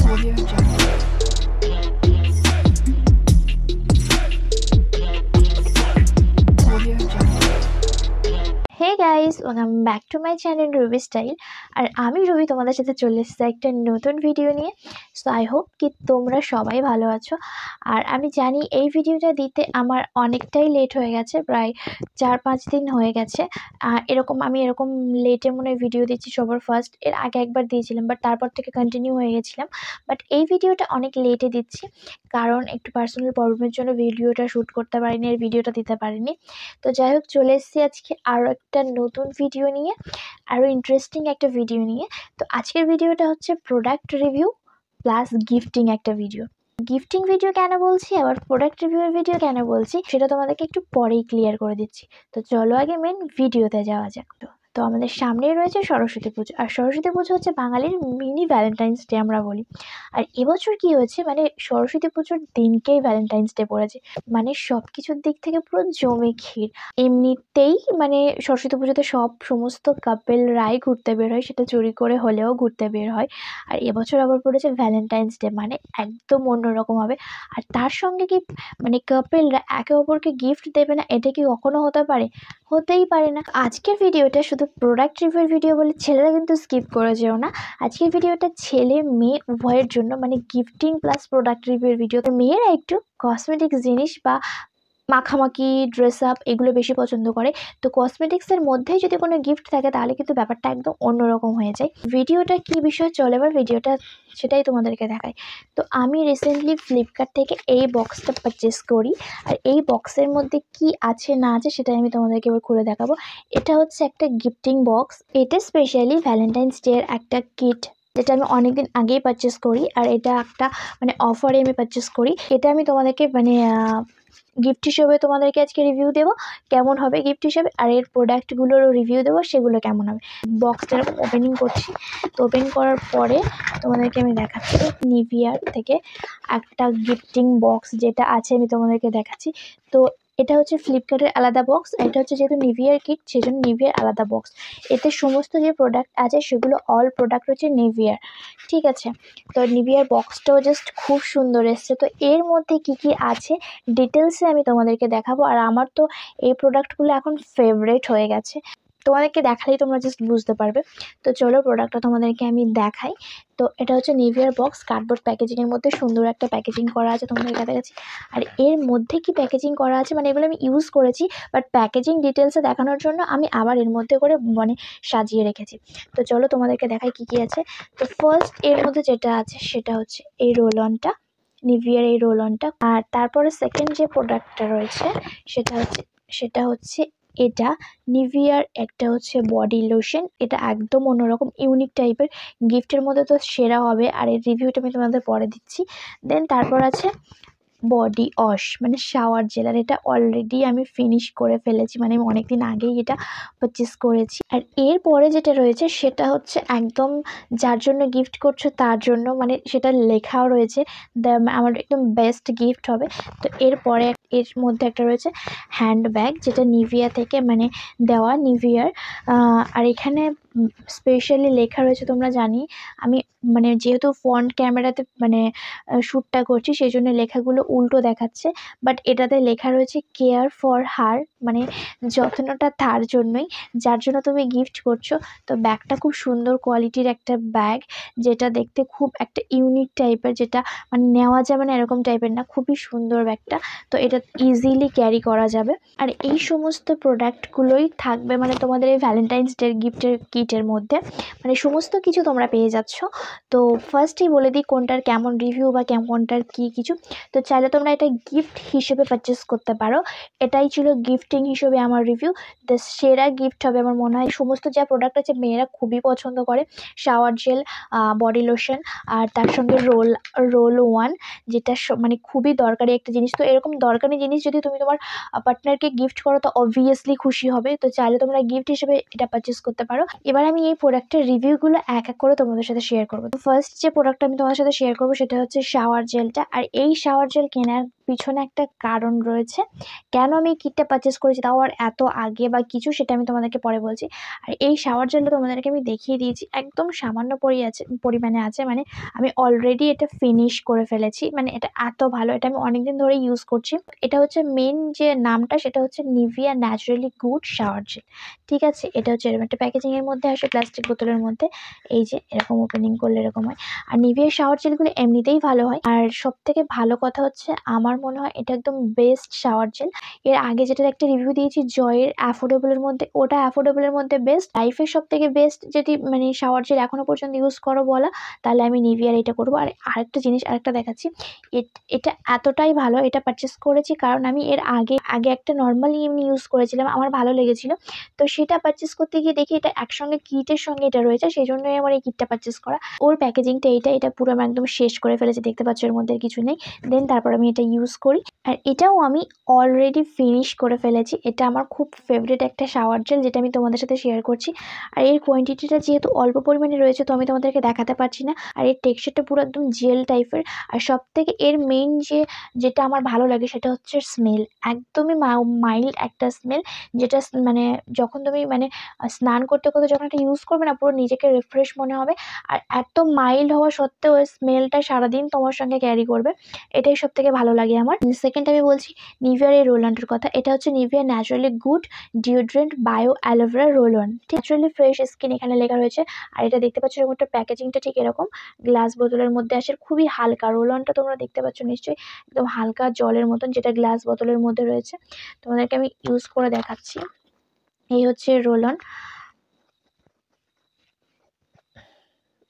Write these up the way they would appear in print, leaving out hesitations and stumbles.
Audio Jungle. Audio Jungle. Hey guys, welcome back to my channel Ruby style. আর আমি Ruby তোমাদের সাথে চলে এসেছি একটা নতুন ভিডিও নিয়ে। সো আই হোপ কি তোমরা সবাই ভালো আছো। আর আমি জানি এই ভিডিওটা দিতে আমার অনেকটাই লেট হয়ে গেছে, প্রায় 4-5 দিন হয়ে গেছে। আমি এরকম লেটে মনে হয় ভিডিও দিচ্ছি সবার ফার্স্ট। এর আগে একবার দিয়েছিলাম, বাট তারপর থেকে কন্টিনিউ হয়ে গেছিলাম। বাট এই ভিডিওটা অনেক লেটে দিচ্ছি, কারণ একটু পার্সোনাল প্রবলেমের জন্য ভিডিওটা শ্যুট করতে পারিনি, আর ভিডিওটা দিতে পারিনি। তো যাই হোক, চলে এসেছি আজকে আরও একটা নতুন ভিডিও নিয়ে, আরও ইন্টারেস্টিং একটা ভিডিও নিয়ে। তো আজকের ভিডিওটা হচ্ছে প্রোডাক্ট রিভিউ প্লাস গিফটিং একটা ভিডিও। গিফটিং ভিডিও কেন বলছি, আবার প্রোডাক্ট রিভিউয়ের ভিডিও কেন বলছি, সেটা তোমাদেরকে একটু পরেই ক্লিয়ার করে দিচ্ছি। তো চলো আগে মেন ভিডিওতে যাওয়া যাক। তো আমাদের সামনেই রয়েছে সরস্বতী পুজো, আর সরস্বতী পুজো হচ্ছে বাঙালির মিনি ভ্যালেন্টাইন্স ডে আমরা বলি। আর এবছর কি হয়েছে, মানে সরস্বতী পুজোর দিনকেই ভ্যালেন্টাইন্স ডে পড়েছে, মানে সব কিছুর দিক থেকে পুরো জমে ক্ষীর। এমনিতেই মানে সরস্বতী পুজোতে সমস্ত কাপেলরাই ঘুরতে বের হয়, সেটা চুরি করে হলেও ঘুরতে বের হয়। আর এবছর আবার পড়েছে ভ্যালেন্টাইন্স ডে, মানে একদম অন্যরকম হবে। আর তার সঙ্গে কি মানে কাপেলরা একে অপরকে গিফট দেবে না, এটা কি কখনো হতে পারে? হতেই পারে না। আজকের ভিডিওটা শুধু প্রোডাক্ট রিভিউর ভিডিও বলে ছেলেরা কিন্তু স্কিপ করে যেও না। আজকের ভিডিওটা ছেলে মেয়ে উভয়ের জন্য, মানে গিফটিং প্লাস প্রোডাক্ট রিভিউর ভিডিও। মেয়েরা একটু কসমেটিক্স জিনিস বা মাখামাখি ড্রেস আপ এগুলো বেশি পছন্দ করে। তো কসমেটিক্সের মধ্যেই যদি কোনো গিফট থাকে, তাহলে কিন্তু ব্যাপারটা একদম অন্যরকম হয়ে যায়। ভিডিওটা কী বিষয় চলে, এবার ভিডিওটা সেটাই তোমাদেরকে দেখায়। তো আমি রিসেন্টলি ফ্লিপকার্ট থেকে এই বক্সটা পারচেস করি, আর এই বক্সের মধ্যে কি আছে না আছে সেটাই আমি তোমাদেরকে এবার খুলে দেখাবো। এটা হচ্ছে একটা গিফটিং বক্স। এটা স্পেশালি ভ্যালেন্টাইন্স ডে এর একটা কিট, যেটা আমি অনেকদিন আগেই পারচেস করি। আর এটা একটা মানে অফারে আমি পারচেস করি। এটা আমি তোমাদেরকে মানে গিফট হিসেবে তোমাদেরকে আজকে রিভিউ দেবো কেমন হবে গিফট হিসেবে, আর এর প্রোডাক্টগুলোরও রিভিউ দেবো সেগুলো কেমন হবে। বক্সটা এরকম ওপেনিং করছি। তো ওপেন করার পরে তোমাদেরকে আমি দেখাচ্ছি নিভিয়ার থেকে একটা গিফটিং বক্স যেটা আছে, আমি তোমাদেরকে দেখাচ্ছি। তো এটা হচ্ছে ফ্লিপকার্টের আলাদা বক্স, আর এটা হচ্ছে যেহেতু নিভিয়ার কিট সেজন্য নিভিয়ার আলাদা বক্স। এতে সমস্ত যে প্রোডাক্ট আছে সেগুলো অল প্রোডাক্ট হচ্ছে নিভিয়ার, ঠিক আছে। তো নিভিয়ার বক্সটাও জাস্ট খুব সুন্দর এসছে। তো এর মধ্যে কি কি আছে ডিটেলসে আমি তোমাদেরকে দেখাবো। আর আমার তো এই প্রোডাক্টগুলো এখন ফেভারিট হয়ে গেছে, তোমাদেরকে দেখালেই তোমরা জাস্ট বুঝতে পারবে। তো চলো প্রোডাক্টটা তোমাদেরকে আমি দেখাই। তো এটা হচ্ছে নিভিয়ার বক্স, কার্ডবোর্ড প্যাকেজিংয়ের মধ্যে সুন্দর একটা প্যাকেজিং করা আছে, তোমাদেরকে দেখাচ্ছি। আর এর মধ্যে কি প্যাকেজিং করা আছে, মানে এগুলো আমি ইউজ করেছি, বাট প্যাকেজিং ডিটেলসে দেখানোর জন্য আমি আবার এর মধ্যে করে মানে সাজিয়ে রেখেছি। তো চলো তোমাদেরকে দেখাই কি কি আছে। তো ফার্স্ট এর মধ্যে যেটা আছে সেটা হচ্ছে এই রোল অনটা, নিভিয়ার এই রোল অনটা। আর তারপরে সেকেন্ড যে প্রোডাক্টটা রয়েছে সেটা হচ্ছে এটা নিভিয়ার একটা হচ্ছে বডি লোশন। এটা একদম অন্যরকম ইউনিক টাইপের, গিফটের মধ্যে তো সেরা হবে। আর এর রিভিউটা আমি তোমাদের পরে দিচ্ছি। দেন তারপর আছে বডি ওয়াশ, মানে শাওয়ার জেল। আর এটা অলরেডি আমি ফিনিশ করে ফেলেছি, মানে আমি অনেকদিন আগেই এটা পারচেস করেছি। আর এরপরে যেটা রয়েছে সেটা হচ্ছে একদম যার জন্য গিফট করছো তার জন্য, মানে সেটা লেখাও রয়েছে আমার একদম বেস্ট গিফট হবে। তো এরপরে এর মধ্যে একটা রয়েছে হ্যান্ড ব্যাগ, যেটা নিভিয়া থেকে মানে দেওয়া নিভিয়ার। আর এখানে স্পেশালি লেখা রয়েছে, তোমরা জানি আমি মানে যেহেতু ফ্রন্ট ক্যামেরাতে মানে শ্যুটটা করছি, সেই জন্য লেখাগুলো উল্টো দেখাচ্ছে। বাট এটাতে লেখা রয়েছে কেয়ার ফর হার, মানে যত্নটা তার জন্যই যার জন্য তুমি গিফট করছো। তো ব্যাগটা খুব সুন্দর কোয়ালিটির একটা ব্যাগ, যেটা দেখতে খুব একটা ইউনিক টাইপের, যেটা মানে নেওয়া যাবে না এরকম টাইপের না, খুবই সুন্দর ব্যাগটা। তো এটা ইজিলি ক্যারি করা যাবে। আর এই সমস্ত প্রোডাক্টগুলোই থাকবে মানে তোমাদের এই ভ্যালেন্টাইন্স ডে গিফটের কিটের মধ্যে, মানে সমস্ত কিছু তোমরা পেয়ে যাচ্ছ। তো ফার্স্টেই বলে দিই কোনটার কেমন রিভিউ বা কোনটার কী কিছু। তো চাইলে তোমরা এটা গিফট হিসেবে পারচেস করতে পারো। এটাই ছিল গিফটিং হিসেবে আমার রিভিউ। দ্য সেরা গিফট হবে আমার মনে হয়। সমস্ত যা প্রোডাক্ট আছে মেয়েরা খুবই পছন্দ করে, শাওয়ার জেল, বডি লোশন, আর তার সঙ্গে রোল ওয়ান, যেটা মানে খুবই দরকারি একটা জিনিস। তো এরকম দরকারি জিনিস যদি তুমি তোমার পার্টনারকে গিফট করো তো অবভিয়াসলি খুশি হবে। তো চাইলে তোমরা গিফট হিসেবে এটা পারচেস করতে পারো। এবার আমি এই প্রোডাক্টের রিভিউগুলো এক এক করে তোমাদের সাথে শেয়ার করবো। তো ফার্স্ট যে প্রোডাক্টটা আমি তোমাদের সাথে শেয়ার করবো সেটা হচ্ছে শাওয়ার জেলটা। আর এই শাওয়ার জেল কেনার পিছনে একটা কারণ রয়েছে কেন আমি এই কিটটা পারচেস করেছি, তাও আর এত আগে বা কিছু, সেটা আমি তোমাদেরকে পরে বলছি। আর এই শাওয়ার জেলটা তোমাদেরকে আমি দেখিয়ে দিয়েছি, একদম সামান্য পরিমাণে আছে, মানে আমি অলরেডি এটা ফিনিশ করে ফেলেছি। মানে এটা এত ভালো, এটা আমি অনেকদিন ধরে ইউজ করছি। এটা হচ্ছে মেন যে নামটা, সেটা হচ্ছে Nivea naturally good shower gel. ঠিক আছে, এটা হচ্ছে এরকম একটা প্যাকেজিং এর মধ্যে আসে, প্লাস্টিক বোতলের মধ্যে। এই যে এরকম ওপেনিং করলে এরকম হয়। আর নিভিয়া শাওয়ার জেলগুলো এমনিতেই ভালো হয়। আর সব থেকে ভালো কথা হচ্ছে আমার মনে হয় এটা একদম বেস্ট শাওয়ার জেল। এর আগে যেটার একটা রিভিউ দিয়েছি জয়ের অ্যাফোর্ডেবলের মধ্যে, ওটা অ্যাফোর্ডেবলের মধ্যে বেস্ট। লাইফের সব থেকে বেস্ট যদি মানে শাওয়ার জেল এখনো পর্যন্ত ইউজ করো বলা, তাহলে আমি নিভিয়ার এটা করবো। আর আরেকটা জিনিস আরেকটা দেখাচ্ছি, এটা এতটাই ভালো, এটা পারচেস করেছি কারণ আমি এর আগে একটা নর্মালি এমনি ইউজ করেছিলাম, আমার ভালো লেগেছিল। তো সেটা পারচেস করতে গিয়ে দেখি এটা একসঙ্গে কিটের সঙ্গে এটা রয়েছে, সেই জন্যই আমার এই কিটটা পারচেস করা। ওর প্যাকেজিংটা এটা পুরো আমি একদম শেষ করে ফেলেছি, দেখতে পাচ্ছ এর মধ্যে কিছু নেই। দেন তারপর আমি এটা ইউজ করি, আর এটাও আমি অলরেডি ফিনিশ করে ফেলেছি। এটা আমার খুব ফেভারিট একটা শাওয়ার জেল, যেটা আমি তোমাদের সাথে শেয়ার করছি। আর এর কোয়ান্টিটিটা যেহেতু অল্প পরিমাণে রয়েছে, তো আমি তোমাদেরকে দেখাতে পারছি না। আর এর টেক্সচারটা পুরো একদম জেল টাইপের। আর সব থেকে এর মেইন যেটা আমার ভালো লাগে সেটা হচ্ছে স্মেল, একদমই মাইল্ড একটা স্মেল, যেটা মানে যখন তুমি মানে স্নান করতে করতে যখন এটা ইউজ করবে না, পুরো নিজেকে রিফ্রেশ মনে হবে। আর এত মাইল্ড হওয়া সত্ত্বেও ওই স্মেলটা সারাদিন তোমার সঙ্গে ক্যারি করবে, এটাই সব থেকে ভালো লাগে আমার। সেকেন্ড আমি বলছি নিভিয়ার এই রোল অনটার কথা। এটা হচ্ছে Nivea naturally good deodorant bio aloe vera roll on, naturally fresh skin এখানে লেখা রয়েছে। আর এটা দেখতে পাচ্ছ এরকম একটা প্যাকেজিংটা ঠিক এরকম গ্লাস বোতলের মধ্যে আসে, খুবই হালকা। রোল অনটা তোমরা দেখতে পাচ্ছ নিশ্চয়ই, একদম হালকা জলের মতন, যেটা গ্লাস বোতলের মধ্যে রয়েছে। তোমাদেরকে আমি ইউজ করে দেখাচ্ছি। এই হচ্ছে রোল অন,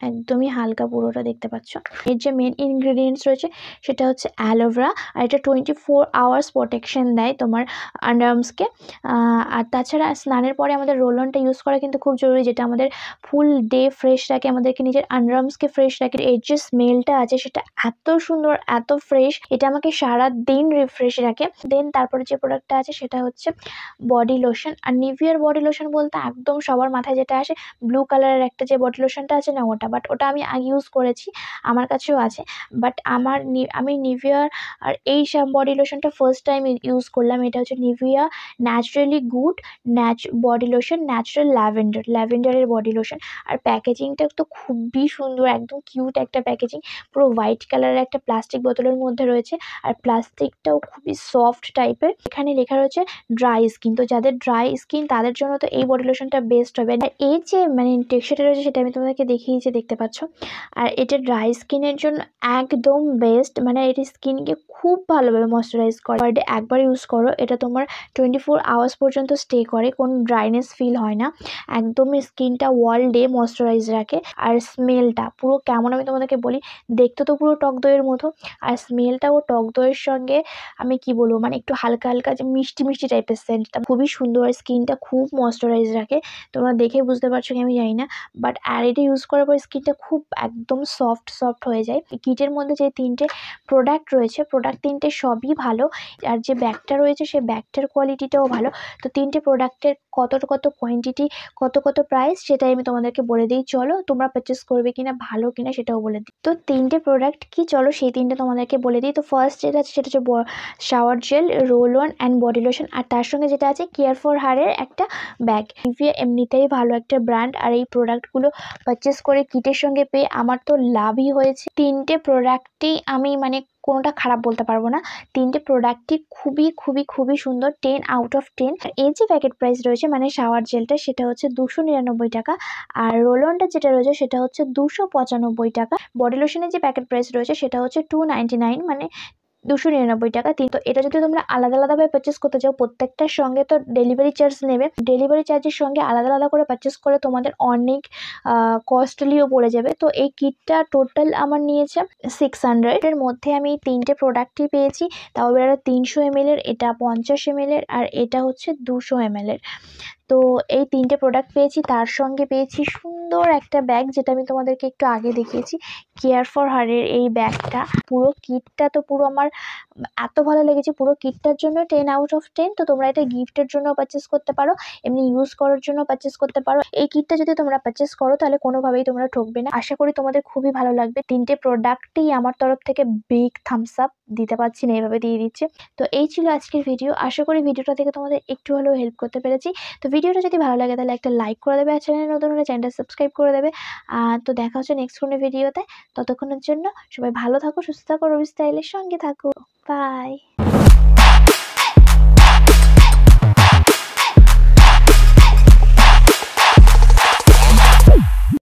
একদমই হালকা পুরোটা দেখতে পাচ্ছ। এর যে মেন ইনগ্রেডিয়েন্টস রয়েছে সেটা হচ্ছে অ্যালোভেরা, আর এটা 24 আওয়ার্স প্রোটেকশন দেয় তোমার আন্ডারআর্মসকে। আর তাছাড়া স্নানের পরে আমাদের রোল অনটা ইউজ করা কিন্তু খুব জরুরি, যেটা আমাদের ফুল ডে ফ্রেশ রাখে, আমাদেরকে নিজের আন্ডারআর্মসকে ফ্রেশ রাখে। এর যে স্মেলটা আছে সেটা এত সুন্দর, এত ফ্রেশ, এটা আমাকে সারা দিন রিফ্রেশ রাখে। দেন তারপরে যে প্রোডাক্টটা আছে সেটা হচ্ছে বডি লোশন। আর নিভিয়ার বডি লোশন বলতে একদম সবার মাথায় যেটা আসে, ব্লু কালারের একটা যে বডি লোশনটা আছে না, ওটা। বাট ওটা আমি আগে ইউজ করেছি, আমার কাছেও আছে। বাট আমি নিভিয়ার আর এই বডি লোশনটা ফার্স্ট টাইম ইউজ করলাম। এটা হচ্ছে Nivea naturally good body lotion natural ল্যাভেন্ডারের বডি লোশন। আর প্যাকেজিংটা তো খুবই সুন্দর, একদম কিউট একটা প্যাকেজিং, পুরো হোয়াইট কালারের একটা প্লাস্টিক বোতলের মধ্যে রয়েছে। আর প্লাস্টিকটাও খুবই সফট টাইপের। এখানে লেখা রয়েছে ড্রাই স্কিন, তো যাদের ড্রাই স্কিন তাদের জন্য তো এই বডি লোশনটা বেস্ট হবে। আর এর যে মানে টেক্সচারটা রয়েছে সেটা আমি তোমাদেরকে দেখিয়েছি, দেখতে পাচ্ছ। আর এটা ড্রাই স্কিনের জন্য একদম বেস্ট, মানে এটি স্কিনকে খুব ভালোভাবে ময়শ্চারাইজ করে। পার ডে একবার ইউজ করো, এটা তোমার 24 আওয়ার্স পর্যন্ত স্টে করে, কোনো ড্রাইনেস ফিল হয় না, একদমই স্কিনটা অল ডে ময়শ্চারাইজ রাখে। আর স্মেলটা পুরো কেমন আমি তোমাদেরকে বলি, দেখতে তো পুরো টক দইয়ের মতো, আর স্মেলটাও টক দইয়ের সঙ্গে আমি কি বলবো, মানে একটু হালকা হালকা যে মিষ্টি মিষ্টি টাইপের সেন্টটা, খুবই সুন্দর। স্কিনটা খুব ময়শ্চারাইজ রাখে, তোমরা দেখে বুঝতে পারছো কি আমি জানি না। বাট আর এটা ইউজ করার পর স্কিনটা খুব একদম সফট হয়ে যায়। কিটের মধ্যে যে 3টে প্রোডাক্ট রয়েছে, প্রোডাক্ট 3টে সবই ভালো। আর যে ব্যাগটা রয়েছে সেই ব্যাগটার কোয়ালিটিটাও ভালো। তো 3টে প্রোডাক্টের কত কোয়ান্টিটি, কত প্রাইস, সেটাই আমি তোমাদেরকে বলে দিই। চলো তোমরা পারচেস করবে কিনা, ভালো কিনা সেটাও বলে দিই। তো 3টে প্রোডাক্ট কি, চলো সেই 3টে তোমাদেরকে বলে দিই। তো ফার্স্ট যেটা আছে সেটা হচ্ছে shower gel, roll on and body lotion. আর তার সঙ্গে যেটা আছে কেয়ার ফর হারের একটা ব্যাগ। নিভিয়া এমনিতেই ভালো একটা ব্র্যান্ড, আর এই প্রোডাক্টগুলো পারচেস করে কিটের সঙ্গে পেয়ে আমার তো লাভই হয়েছে। 3টে প্রোডাক্টই আমি মানে কোনোটা খারাপ বলতে পারবো না, 3টে প্রোডাক্টই খুবই সুন্দর, 10 আউট অফ 10। আর এই যে প্যাকেট প্রাইস রয়েছে মানে শাওয়ার জেলটা, সেটা হচ্ছে 299 টাকা। আর রোল অনটা যেটা রয়েছে সেটা হচ্ছে 295 টাকা। বডি লোশনের যে প্যাকেট প্রাইস রয়েছে সেটা হচ্ছে 299, মানে 299 টাকা। তো এটা যদি তোমরা আলাদাভাবে পারচেস করতে চাও, প্রত্যেকটার সঙ্গে তো ডেলিভারি চার্জ নেবে, ডেলিভারি চার্জের সঙ্গে আলাদা করে পারচেস করে তোমাদের অনেক কস্টলিও পড়ে যাবে। তো এই কিটটা টোটাল আমার নিয়েছে 600 এর মধ্যে। আমি 3টে প্রোডাক্টই পেয়েছি, তাও এটা 300 ml এর, এটা 50 ml এর, আর এটা হচ্ছে 200 ml এর। তো এই 3টে প্রোডাক্ট পেয়েছি, তার সঙ্গে পেয়েছি সুন্দর একটা ব্যাগ, যেটা আমি তোমাদেরকে একটু আগে দেখিয়েছি, কেয়ার ফর হারের এই ব্যাগটা। পুরো কিটটা তো পুরো আমার এত ভালো লেগেছে, পুরো কিটটার জন্য 10/10। তো তোমরা এটা গিফটের জন্য পারচেস করতে পারো, এমনি ইউজ করার জন্য পারচেস করতে পারো। এই কিটটা যদি তোমরা পারচেস করো তাহলে কোনোভাবেই তোমরা ঠকবে না। আশা করি তোমাদের খুবই ভালো লাগবে। 3টে প্রোডাক্টই আমার তরফ থেকে বিগ থামস আপ, দিতে পারছি না, এইভাবে দিয়ে দিচ্ছে। তো এই ছিল আজকের ভিডিও। আশা করি ভিডিওটা থেকে তোমাদের একটু হলেও হেল্প করতে পেরেছি। তো ভিডিওটা যদি ভালো লাগে তাহলে একটা লাইক করে দেবে, আর চ্যানেলে নতুন হলে চ্যানেলটা সাবস্ক্রাইব করে দেবে। তো দেখা হচ্ছে নেক্সট কোনো ভিডিওতে। ততক্ষণের জন্য সবাই ভালো থাকো, সুস্থ থাকো, রবি স্টাইলের সঙ্গে থাকো। বাই।